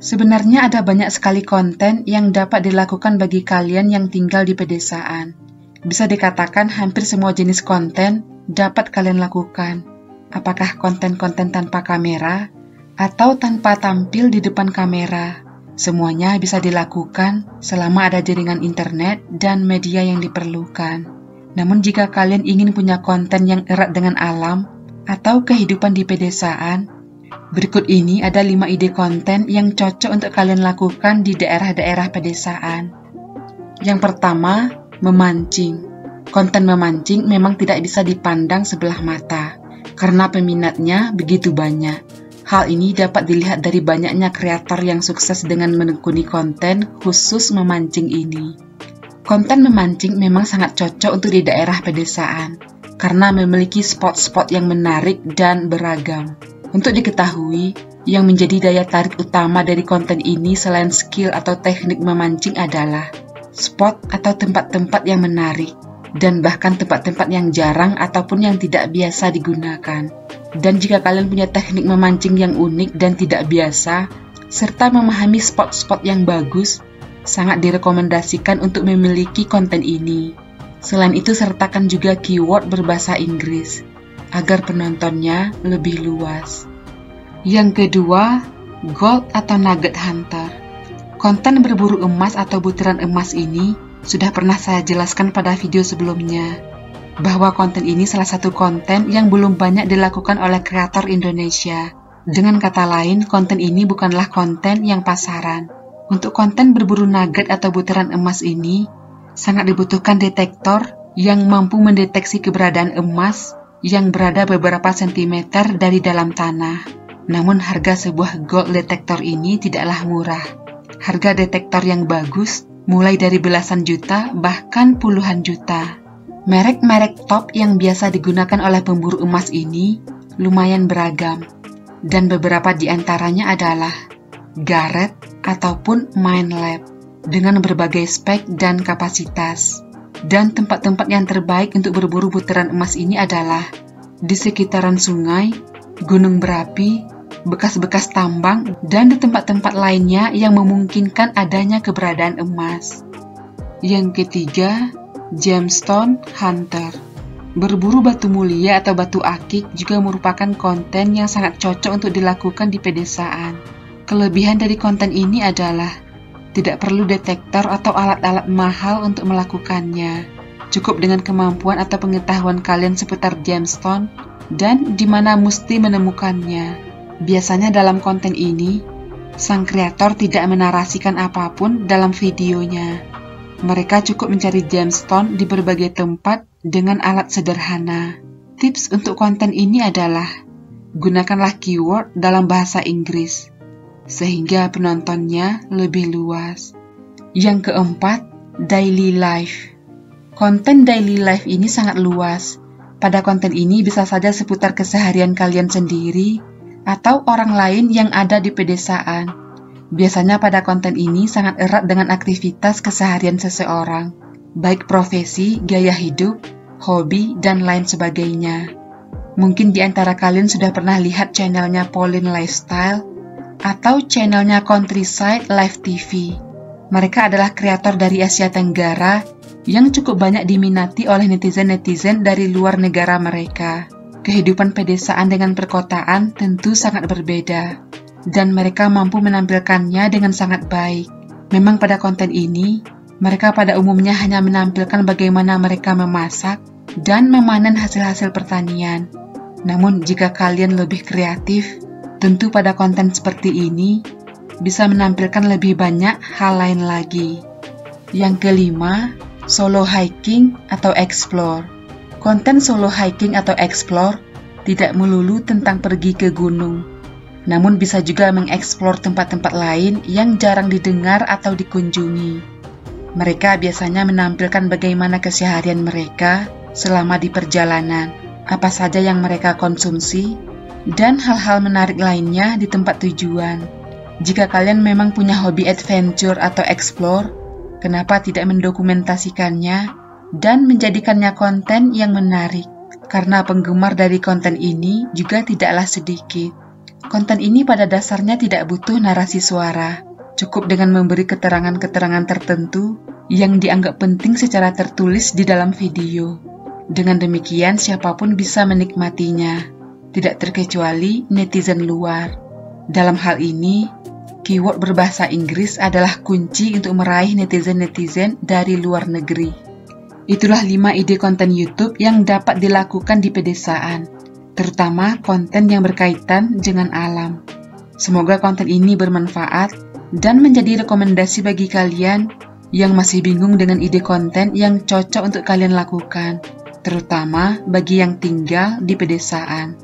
Sebenarnya ada banyak sekali konten yang dapat dilakukan bagi kalian yang tinggal di pedesaan. Bisa dikatakan hampir semua jenis konten dapat kalian lakukan. Apakah konten-konten tanpa kamera atau tanpa tampil di depan kamera? Semuanya bisa dilakukan selama ada jaringan internet dan media yang diperlukan. Namun jika kalian ingin punya konten yang erat dengan alam atau kehidupan di pedesaan, berikut ini ada 5 ide konten yang cocok untuk kalian lakukan di daerah-daerah pedesaan. Yang pertama, memancing. Konten memancing memang tidak bisa dipandang sebelah mata, karena peminatnya begitu banyak. Hal ini dapat dilihat dari banyaknya kreator yang sukses dengan menekuni konten khusus memancing ini. Konten memancing memang sangat cocok untuk di daerah pedesaan, karena memiliki spot-spot yang menarik dan beragam. Untuk diketahui, yang menjadi daya tarik utama dari konten ini selain skill atau teknik memancing adalah spot atau tempat-tempat yang menarik, dan bahkan tempat-tempat yang jarang ataupun yang tidak biasa digunakan. Dan jika kalian punya teknik memancing yang unik dan tidak biasa, serta memahami spot-spot yang bagus, sangat direkomendasikan untuk memiliki konten ini. Selain itu, sertakan juga keyword berbahasa Inggris, agar penontonnya lebih luas. Yang kedua, gold atau nugget hunter. Konten berburu emas atau butiran emas ini sudah pernah saya jelaskan pada video sebelumnya, bahwa konten ini salah satu konten yang belum banyak dilakukan oleh kreator Indonesia. Dengan kata lain, konten ini bukanlah konten yang pasaran. Untuk konten berburu nugget atau butiran emas ini, sangat dibutuhkan detektor yang mampu mendeteksi keberadaan emas yang berada beberapa sentimeter dari dalam tanah. Namun harga sebuah gold detektor ini tidaklah murah. Harga detektor yang bagus mulai dari belasan juta bahkan puluhan juta. Merek-merek top yang biasa digunakan oleh pemburu emas ini lumayan beragam, dan beberapa di antaranya adalah Garrett ataupun Minelab dengan berbagai spek dan kapasitas. Dan tempat-tempat yang terbaik untuk berburu butiran emas ini adalah di sekitaran sungai, gunung berapi, bekas-bekas tambang, dan di tempat-tempat lainnya yang memungkinkan adanya keberadaan emas. Yang ketiga, gemstone hunter. Berburu batu mulia atau batu akik juga merupakan konten yang sangat cocok untuk dilakukan di pedesaan. Kelebihan dari konten ini adalah tidak perlu detektor atau alat-alat mahal untuk melakukannya. Cukup dengan kemampuan atau pengetahuan kalian seputar gemstone dan di mana mesti menemukannya. Biasanya dalam konten ini, sang kreator tidak menarasikan apapun dalam videonya. Mereka cukup mencari gemstone di berbagai tempat dengan alat sederhana. Tips untuk konten ini adalah gunakanlah keyword dalam bahasa Inggris, sehingga penontonnya lebih luas. Yang keempat, daily life. Konten daily life ini sangat luas. Pada konten ini bisa saja seputar keseharian kalian sendiri atau orang lain yang ada di pedesaan. Biasanya pada konten ini sangat erat dengan aktivitas keseharian seseorang, baik profesi, gaya hidup, hobi, dan lain sebagainya. Mungkin di antara kalian sudah pernah lihat channelnya Pauline Lifestyle atau channelnya Countryside Life TV. Mereka adalah kreator dari Asia Tenggara yang cukup banyak diminati oleh netizen-netizen dari luar negara mereka. Kehidupan pedesaan dengan perkotaan tentu sangat berbeda, dan mereka mampu menampilkannya dengan sangat baik. Memang pada konten ini, mereka pada umumnya hanya menampilkan bagaimana mereka memasak dan memanen hasil-hasil pertanian. Namun jika kalian lebih kreatif, tentu pada konten seperti ini bisa menampilkan lebih banyak hal lain lagi. Yang kelima, solo hiking atau explore. Konten solo hiking atau explore tidak melulu tentang pergi ke gunung, namun bisa juga mengeksplor tempat-tempat lain yang jarang didengar atau dikunjungi. Mereka biasanya menampilkan bagaimana keseharian mereka selama di perjalanan, apa saja yang mereka konsumsi, dan hal-hal menarik lainnya di tempat tujuan. Jika kalian memang punya hobi adventure atau explore, kenapa tidak mendokumentasikannya dan menjadikannya konten yang menarik? Karena penggemar dari konten ini juga tidaklah sedikit. Konten ini pada dasarnya tidak butuh narasi suara, cukup dengan memberi keterangan-keterangan tertentu yang dianggap penting secara tertulis di dalam video. Dengan demikian, siapapun bisa menikmatinya, tidak terkecuali netizen luar. Dalam hal ini, keyword berbahasa Inggris adalah kunci untuk meraih netizen-netizen dari luar negeri. Itulah 5 ide konten YouTube yang dapat dilakukan di pedesaan, terutama konten yang berkaitan dengan alam. Semoga konten ini bermanfaat dan menjadi rekomendasi bagi kalian yang masih bingung dengan ide konten yang cocok untuk kalian lakukan, terutama bagi yang tinggal di pedesaan.